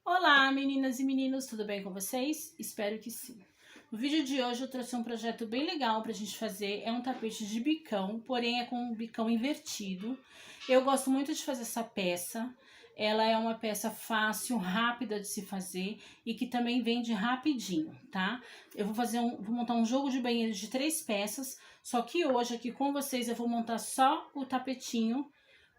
Olá, meninas e meninos, tudo bem com vocês? Espero que sim. No vídeo de hoje eu trouxe um projeto bem legal pra gente fazer, é um tapete de bicão, porém é com um bicão invertido. Eu gosto muito de fazer essa peça, ela é uma peça fácil, rápida de se fazer e que também vende rapidinho, tá? Eu vou montar um jogo de banheiro de 3 peças, só que hoje aqui com vocês eu vou montar só o tapetinho,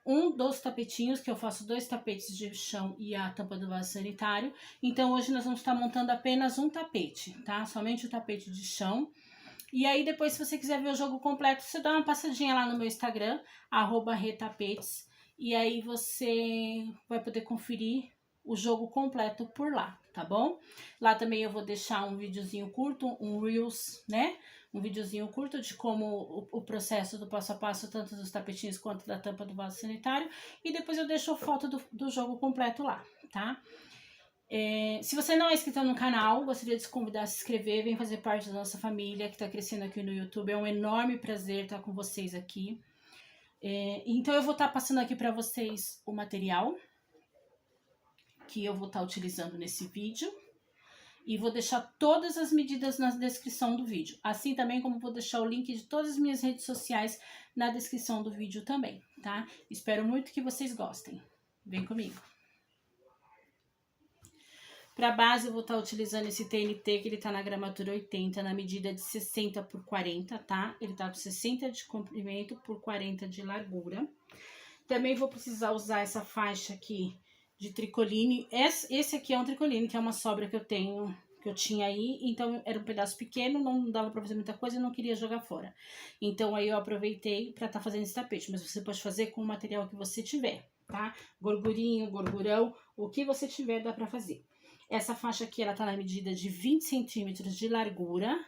um dos tapetinhos, que eu faço 2 tapetes de chão e a tampa do vaso sanitário. Então hoje nós vamos estar montando apenas um tapete, tá? Somente o tapete de chão. E aí depois, se você quiser ver o jogo completo, você dá uma passadinha lá no meu Instagram, @retapetes, e aí você vai poder conferir o jogo completo por lá, tá bom? Lá também eu vou deixar um videozinho curto, um Reels, né? Um videozinho curto de como o processo do passo a passo, tanto dos tapetinhos quanto da tampa do vaso sanitário. E depois eu deixo a foto do jogo completo lá, tá? Se você não é inscrito no canal, gostaria de te convidar a se inscrever, vem fazer parte da nossa família que está crescendo aqui no YouTube. É um enorme prazer estar com vocês aqui. Então eu vou estar passando aqui para vocês o material que eu vou estar utilizando nesse vídeo. E vou deixar todas as medidas na descrição do vídeo. Assim também como vou deixar o link de todas as minhas redes sociais na descrição do vídeo também, tá? Espero muito que vocês gostem. Vem comigo. Para base eu vou estar utilizando esse TNT, que ele tá na gramatura 80, na medida de 60 por 40, tá? Ele tá com 60 de comprimento por 40 de largura. Também vou precisar usar essa faixa aqui de tricoline. Esse aqui é um tricoline, que é uma sobra que eu tinha aí, então era um pedaço pequeno, não dava pra fazer muita coisa e não queria jogar fora. Então aí eu aproveitei pra tá fazendo esse tapete, mas você pode fazer com o material que você tiver, tá? Gorgurinho, gorgurão, o que você tiver dá pra fazer. Essa faixa aqui, ela tá na medida de 20 centímetros de largura,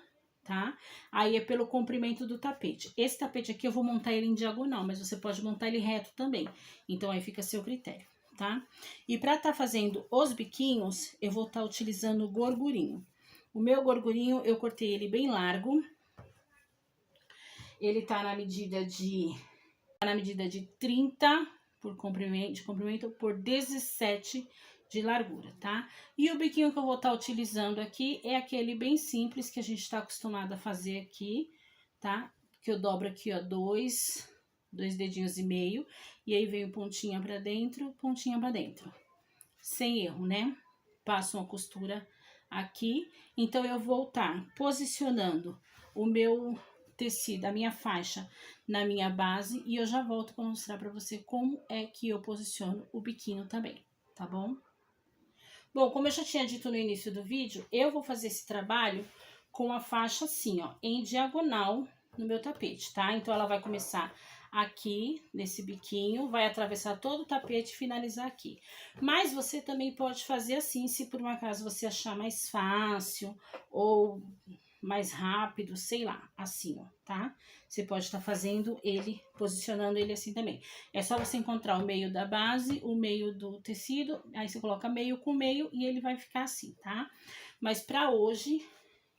tá? Aí é pelo comprimento do tapete. Esse tapete aqui eu vou montar ele em diagonal, mas você pode montar ele reto também. Então aí fica a seu critério, tá? E pra tá fazendo os biquinhos, eu vou estar utilizando o gorgurinho. O meu gorgurinho, eu cortei ele bem largo. Ele tá na medida de 30 por comprimento por 17 de largura, tá? E o biquinho que eu vou estar utilizando aqui é aquele bem simples que a gente tá acostumado a fazer aqui, tá? Que eu dobro aqui, ó, dois dedinhos e meio, e aí venho pontinha pra dentro, pontinha pra dentro. Sem erro, né? Passo uma costura aqui, então eu vou estar posicionando o meu tecido, a minha faixa na minha base, e eu já volto para mostrar para você como é que eu posiciono o biquinho também, tá bom? Bom, como eu já tinha dito no início do vídeo, eu vou fazer esse trabalho com a faixa assim, ó, em diagonal no meu tapete, tá? Então ela vai começar aqui nesse biquinho, vai atravessar todo o tapete e finalizar aqui. Mas você também pode fazer assim, se por um acaso você achar mais fácil ou mais rápido, sei lá, assim, ó, tá? Você pode estar fazendo ele, posicionando ele assim também. É só você encontrar o meio da base, o meio do tecido, aí você coloca meio com meio e ele vai ficar assim, tá? Mas pra hoje,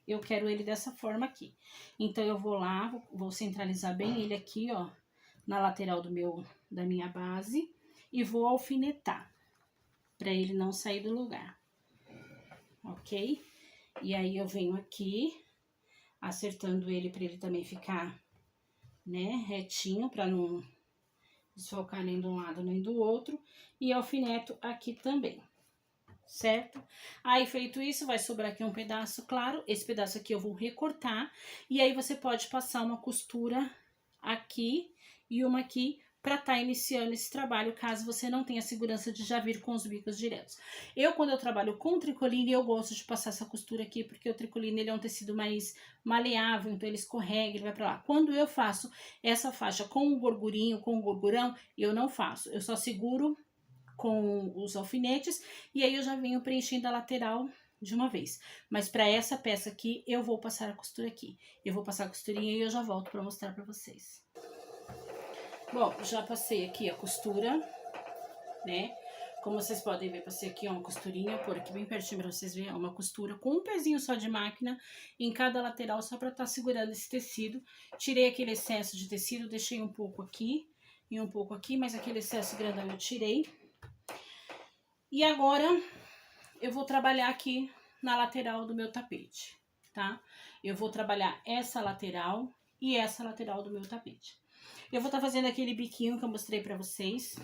eu quero ele dessa forma aqui. Então, eu vou lá, vou centralizar bem ele aqui, ó, na lateral da minha base e vou alfinetar, pra ele não sair do lugar, ok? E aí, eu venho aqui acertando ele para ele também ficar, né, retinho, para não desfocar nem de um lado nem do outro, e alfineto aqui também, certo? Aí, feito isso, vai sobrar aqui um pedaço, claro, esse pedaço aqui eu vou recortar, e aí você pode passar uma costura aqui e uma aqui, para estar iniciando esse trabalho, caso você não tenha segurança de já vir com os bicos diretos. Quando eu trabalho com tricoline, eu gosto de passar essa costura aqui, porque o tricoline ele é um tecido mais maleável, então ele escorrega, ele vai para lá. Quando eu faço essa faixa com o gorgurinho, com o gorgurão, eu não faço, eu só seguro com os alfinetes, e aí eu já venho preenchendo a lateral de uma vez. Mas para essa peça aqui, eu vou passar a costura aqui. Eu vou passar a costurinha e eu já volto para mostrar para vocês. Bom, já passei aqui a costura, né? Como vocês podem ver, passei aqui uma costurinha, por aqui bem pertinho pra vocês verem, uma costura com um pezinho só de máquina em cada lateral, só pra estar segurando esse tecido. Tirei aquele excesso de tecido, deixei um pouco aqui e um pouco aqui, mas aquele excesso grandão eu tirei. E agora, eu vou trabalhar aqui na lateral do meu tapete, tá? Eu vou trabalhar essa lateral e essa lateral do meu tapete. Eu vou estar fazendo aquele biquinho que eu mostrei pra vocês.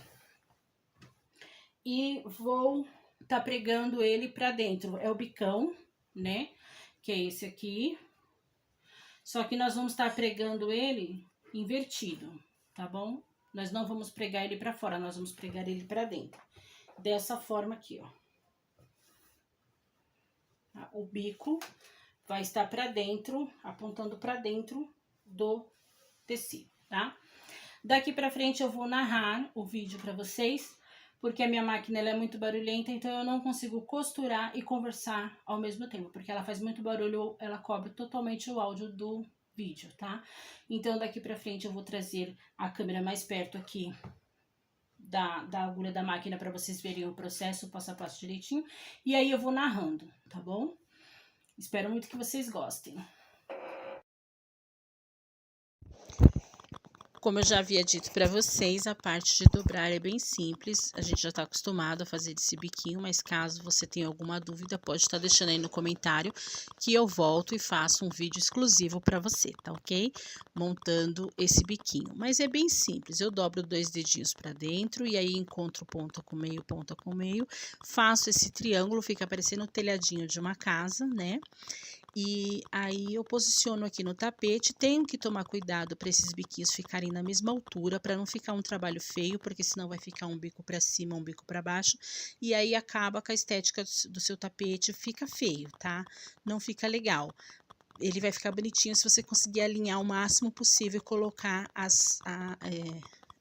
E vou estar pregando ele pra dentro. É o bicão, né? Que é esse aqui. Só que nós vamos estar pregando ele invertido, tá bom? Nós não vamos pregar ele pra fora, nós vamos pregar ele pra dentro. Dessa forma aqui, ó. O bico vai estar pra dentro, apontando pra dentro do tecido, tá? Daqui pra frente eu vou narrar o vídeo pra vocês, porque a minha máquina ela é muito barulhenta, então eu não consigo costurar e conversar ao mesmo tempo, porque ela faz muito barulho, ela cobre totalmente o áudio do vídeo, tá? Então daqui pra frente eu vou trazer a câmera mais perto aqui da agulha da máquina para vocês verem o processo, passo a passo direitinho, e aí eu vou narrando, tá bom? Espero muito que vocês gostem. Como eu já havia dito para vocês, a parte de dobrar é bem simples. A gente já está acostumado a fazer esse biquinho, mas caso você tenha alguma dúvida, pode estar deixando aí no comentário que eu volto e faço um vídeo exclusivo para você, tá ok? Montando esse biquinho. Mas é bem simples, eu dobro 2 dedinhos para dentro e aí encontro ponta com meio, faço esse triângulo, fica parecendo o telhadinho de uma casa, né? E aí eu posiciono aqui no tapete, tenho que tomar cuidado para esses biquinhos ficarem na mesma altura, para não ficar um trabalho feio, porque senão vai ficar um bico para cima, um bico para baixo, e aí acaba com a estética do seu tapete, fica feio, tá? Não fica legal. Ele vai ficar bonitinho se você conseguir alinhar o máximo possível e colocar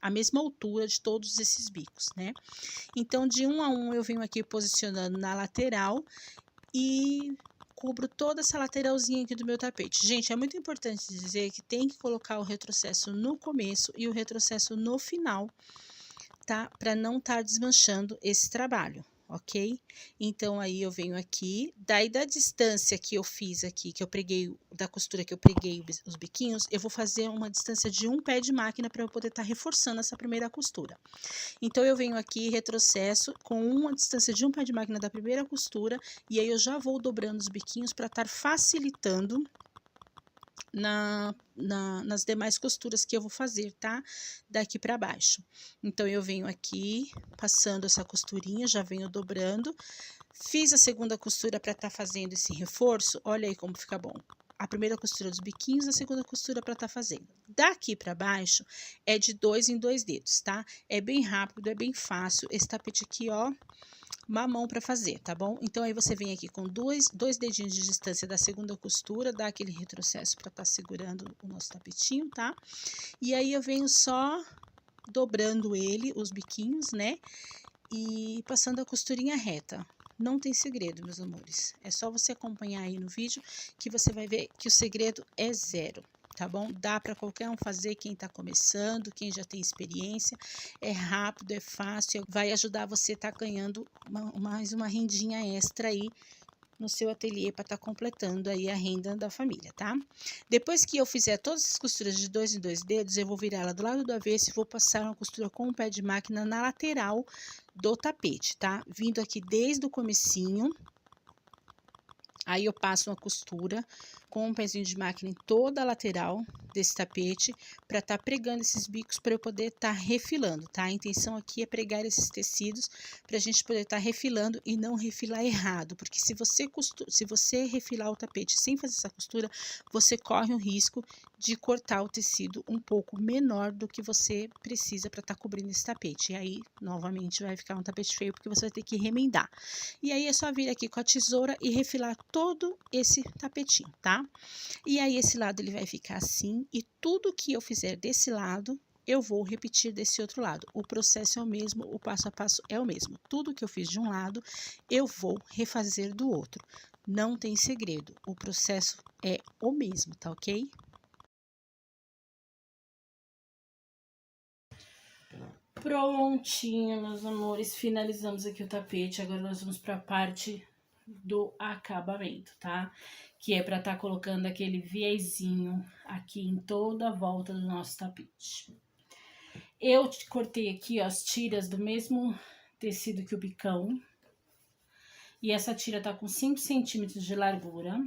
a mesma altura de todos esses bicos, né? Então, de um a um, eu venho aqui posicionando na lateral e cubro toda essa lateralzinha aqui do meu tapete. Gente, é muito importante dizer que tem que colocar o retrocesso no começo e o retrocesso no final, tá? Para não estar desmanchando esse trabalho, ok? Então, aí eu venho aqui, daí da distância que eu fiz aqui, que eu preguei, da costura que eu preguei os biquinhos, eu vou fazer uma distância de um pé de máquina para eu poder estar reforçando essa primeira costura. Então, eu venho aqui, retrocesso com uma distância de um pé de máquina da primeira costura, e aí eu já vou dobrando os biquinhos para estar facilitando nas demais costuras que eu vou fazer, tá? Daqui para baixo. Então, eu venho aqui, passando essa costurinha, já venho dobrando. Fiz a segunda costura para estar fazendo esse reforço, olha aí como fica bom. A primeira costura dos biquinhos, a segunda costura para estar fazendo. Daqui para baixo é de 2 em 2 dedos, tá? É bem rápido, é bem fácil. Esse tapete aqui, ó, mamão para fazer, tá bom? Então, aí você vem aqui com dois dedinhos de distância da segunda costura, dá aquele retrocesso para estar segurando o nosso tapetinho, tá? E aí, eu venho só dobrando ele, os biquinhos, né? E passando a costurinha reta. Não tem segredo, meus amores. É só você acompanhar aí no vídeo que você vai ver que o segredo é zero, tá bom? Dá para qualquer um fazer, quem tá começando, quem já tem experiência. É rápido, é fácil, vai ajudar você a tá ganhando mais uma rendinha extra aí no seu ateliê para estar completando aí a renda da família, tá? Depois que eu fizer todas as costuras de 2 em 2 dedos, eu vou virar ela do lado do avesso e vou passar uma costura com o pé de máquina na lateral do tapete, tá? Vindo aqui desde o comecinho, aí eu passo uma costura com um pezinho de máquina em toda a lateral desse tapete para estar pregando esses bicos para eu poder estar refilando, tá? A intenção aqui é pregar esses tecidos para a gente poder estar refilando e não refilar errado, porque se você refilar o tapete sem fazer essa costura, você corre o risco de cortar o tecido um pouco menor do que você precisa para estar cobrindo esse tapete. E aí, novamente, vai ficar um tapete feio porque você vai ter que remendar. E aí é só vir aqui com a tesoura e refilar todo esse tapetinho, tá? E aí esse lado ele vai ficar assim, e tudo que eu fizer desse lado, eu vou repetir desse outro lado. O processo é o mesmo, o passo a passo é o mesmo. Tudo que eu fiz de um lado, eu vou refazer do outro. Não tem segredo, o processo é o mesmo, tá ok? Prontinho, meus amores, finalizamos aqui o tapete. Agora nós vamos para a parte do acabamento, tá? Que é para estar colocando aquele viezinho aqui em toda a volta do nosso tapete. Eu cortei aqui ó, as tiras do mesmo tecido que o bicão. E essa tira tá com 5 centímetros de largura.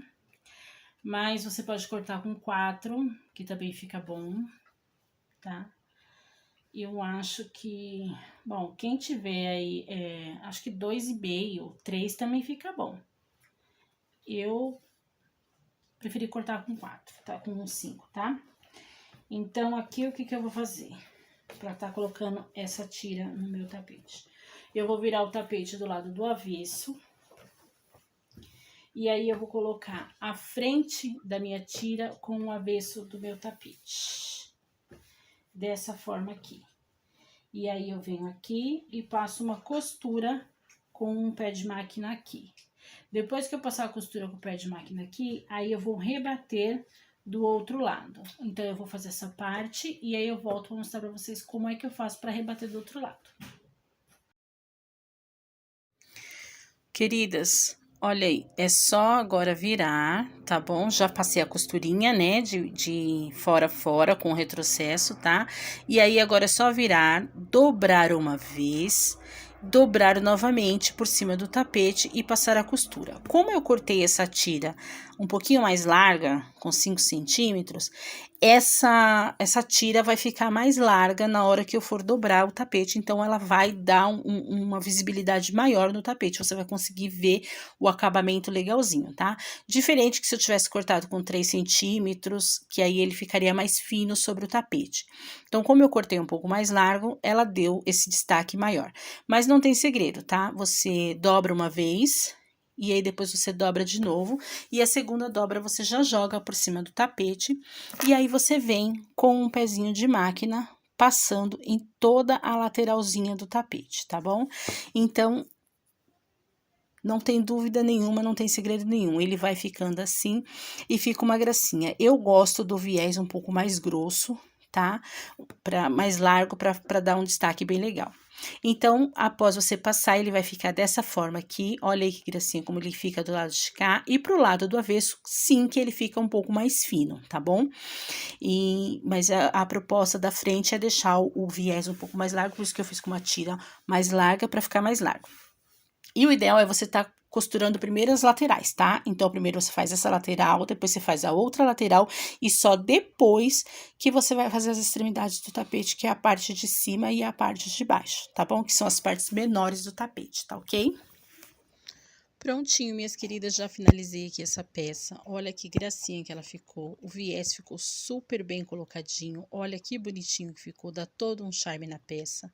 Mas você pode cortar com 4, que também fica bom, tá? Eu acho que... Bom, quem tiver aí, acho que 2,5, 3 também fica bom. Eu preferi cortar com 4, tá? Com 5, tá? Então, aqui o que eu vou fazer? Pra tá colocando essa tira no meu tapete. Eu vou virar o tapete do lado do avesso. E aí, eu vou colocar a frente da minha tira com o avesso do meu tapete. Dessa forma aqui. E aí, eu venho aqui e passo uma costura com um pé de máquina aqui. Depois que eu passar a costura com o pé de máquina aqui, aí eu vou rebater do outro lado. Então, eu vou fazer essa parte e aí eu volto para mostrar para vocês como é que eu faço para rebater do outro lado. Queridas, olha aí, é só agora virar, tá bom? Já passei a costurinha, né, de fora a fora com retrocesso, tá? E aí agora é só virar, dobrar uma vez, dobrar novamente por cima do tapete e passar a costura. Como eu cortei essa tira um pouquinho mais larga, com 5 centímetros, essa tira vai ficar mais larga na hora que eu for dobrar o tapete, então ela vai dar uma visibilidade maior no tapete, você vai conseguir ver o acabamento legalzinho, tá? Diferente que se eu tivesse cortado com 3 centímetros, que aí ele ficaria mais fino sobre o tapete. Então, como eu cortei um pouco mais largo, ela deu esse destaque maior. Mas não tem segredo, tá? Você dobra uma vez... E aí, depois você dobra de novo. E a segunda dobra você já joga por cima do tapete. E aí, você vem com um pezinho de máquina passando em toda a lateralzinha do tapete, tá bom? Então, não tem dúvida nenhuma, não tem segredo nenhum. Ele vai ficando assim e fica uma gracinha. Eu gosto do viés um pouco mais grosso, tá? Mais largo, para dar um destaque bem legal. Então, após você passar, ele vai ficar dessa forma aqui. Olha aí que gracinha como ele fica do lado de cá. E pro lado do avesso, sim, que ele fica um pouco mais fino, tá bom? Mas a proposta da frente é deixar o viés um pouco mais largo, por isso que eu fiz com uma tira mais larga, para ficar mais largo. E o ideal é você tá costurando primeiro as laterais, tá? Então, primeiro você faz essa lateral, depois você faz a outra lateral e só depois que você vai fazer as extremidades do tapete, que é a parte de cima e a parte de baixo, tá bom? Que são as partes menores do tapete, tá ok? Prontinho, minhas queridas, já finalizei aqui essa peça. Olha que gracinha que ela ficou. O viés ficou super bem colocadinho. Olha que bonitinho que ficou, dá todo um charme na peça.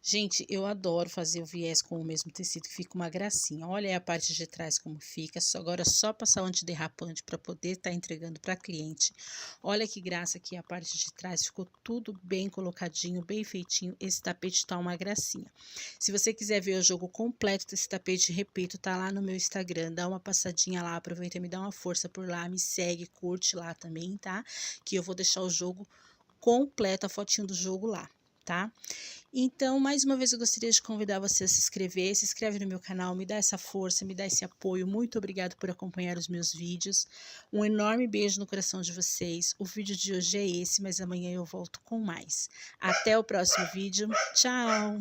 Gente, eu adoro fazer o viés com o mesmo tecido, que fica uma gracinha. Olha aí a parte de trás como fica. Agora é só passar o antiderrapante para poder estar entregando para cliente. Olha que graça aqui a parte de trás, ficou tudo bem colocadinho, bem feitinho. Esse tapete tá uma gracinha. Se você quiser ver o jogo completo desse tapete, repito, tá lá no meu Instagram. Dá uma passadinha lá, aproveita e me dá uma força por lá, me segue, curte lá também, tá? Que eu vou deixar o jogo completo, a fotinho do jogo lá, tá? Então, mais uma vez eu gostaria de convidar você a se inscreve no meu canal, me dá essa força, me dá esse apoio. Muito obrigada por acompanhar os meus vídeos. Um enorme beijo no coração de vocês. O vídeo de hoje é esse, mas amanhã eu volto com mais. Até o próximo vídeo. Tchau!